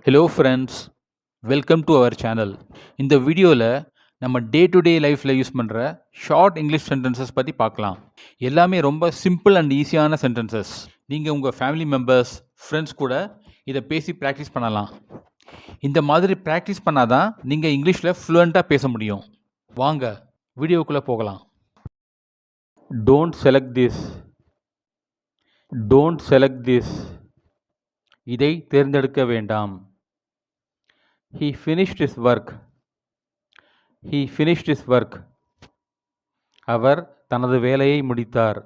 Hello friends, welcome to our channel. இந்த வீடியோவில் நம்ம டே டு டே லைஃப்பில் யூஸ் பண்ணுற ஷார்ட் இங்கிலீஷ் சென்டென்சஸ் பற்றி பார்க்கலாம். எல்லாமே ரொம்ப சிம்பிள் அண்ட் ஈஸியான சென்டென்சஸ். நீங்கள் உங்கள் ஃபேமிலி மெம்பர்ஸ், ஃப்ரெண்ட்ஸ் கூட இதை பேசி ப்ராக்டிஸ் பண்ணலாம். இந்த மாதிரி ப்ராக்டிஸ் பண்ணால் தான் நீங்கள் இங்கிலீஷில் ஃப்ளூயண்ட்டாக பேச முடியும். வாங்க வீடியோக்குள்ளே போகலாம். Don't select this. Don't select this. இதை தேர்ந்தெடுக்க வேண்டாம். He finished his work. He finished his work. அவர் தனது வேலையை முடித்தார்.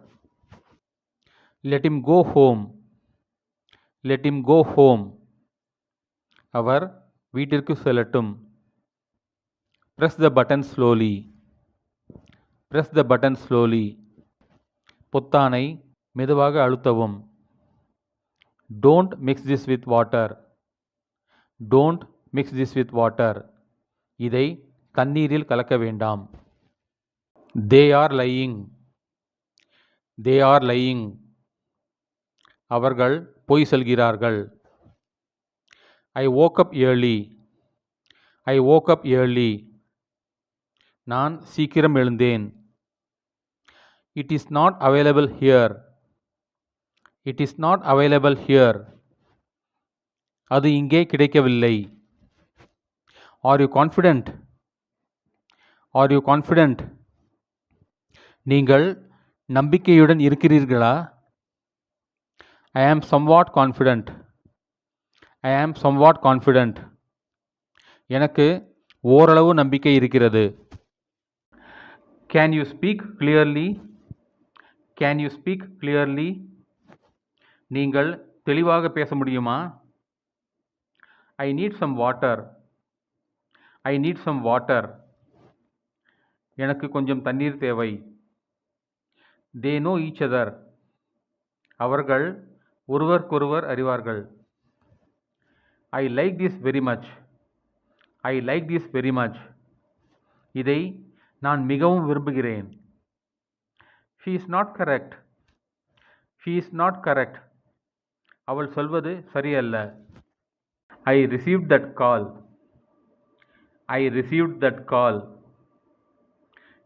Let him go home. Let him go home. அவர் வீட்டிற்கு செல்லட்டும். Press the button slowly. Press the button slowly. பொத்தானை மெதுவாக அழுத்தவும். Don't mix this with water. Don't mix this with water. இதை தண்ணீரில் கலக்க வேண்டாம். They are lying. They are lying. அவர்கள் பொய் சொல்கிறார்கள். I woke up early. I woke up early. நான் சீக்கிரம் எழுந்தேன். It is not available here. It is not available here. அது இங்கே கிடைக்கவில்லை. Are you confident? Are you confident? நீங்கள் நம்பிக்கையுடன் இருக்கிறீர்களா? I am somewhat confident. I am somewhat confident. எனக்கு ஓரளவு நம்பிக்கை இருக்கிறது. Can you speak clearly? Can you speak clearly? நீங்கள் தெளிவாக பேச முடியுமா? I need some water. I need some water. எனக்கு கொஞ்சம் தண்ணீர் தேவை. They know each other. அவர்கள் ஒருவருக்கொருவர் அறிவார்கள். I like this very much. I like this very much. இதை நான் மிகவும் விரும்புகிறேன். She is not correct. She is not correct. அவள் சொல்வது சரியல்ல. I received that call. I received that call.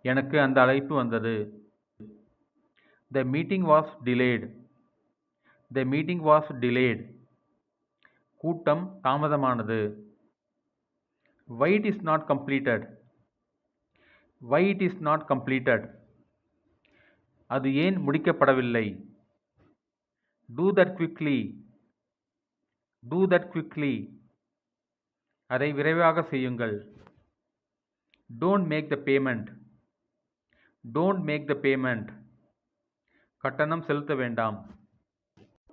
எனக்கு அந்த அழைப்பு வந்தது. The meeting was delayed. The meeting was delayed. கூட்டம் தாமதமானது. Why it is not completed? Why it is not completed? அது ஏன் முடிக்கப்படவில்லை? Do that quickly. Do that quickly. அதை விரைவாக செய்யுங்கள். Don't make the payment. Don't make the payment. கட்டணம் செலுத்த வேண்டாம்.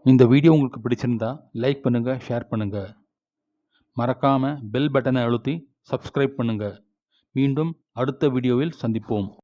இந்த வீடியோ உங்களுக்கு பிடிச்சிருந்தா லைக் பண்ணுங்க, ஷேர் பண்ணுங்க. மறக்காம பெல் பட்டனை அழுத்தி சப்ஸ்கிரைப் பண்ணுங்க. மீண்டும் அடுத்த வீடியோவில் சந்திப்போம்.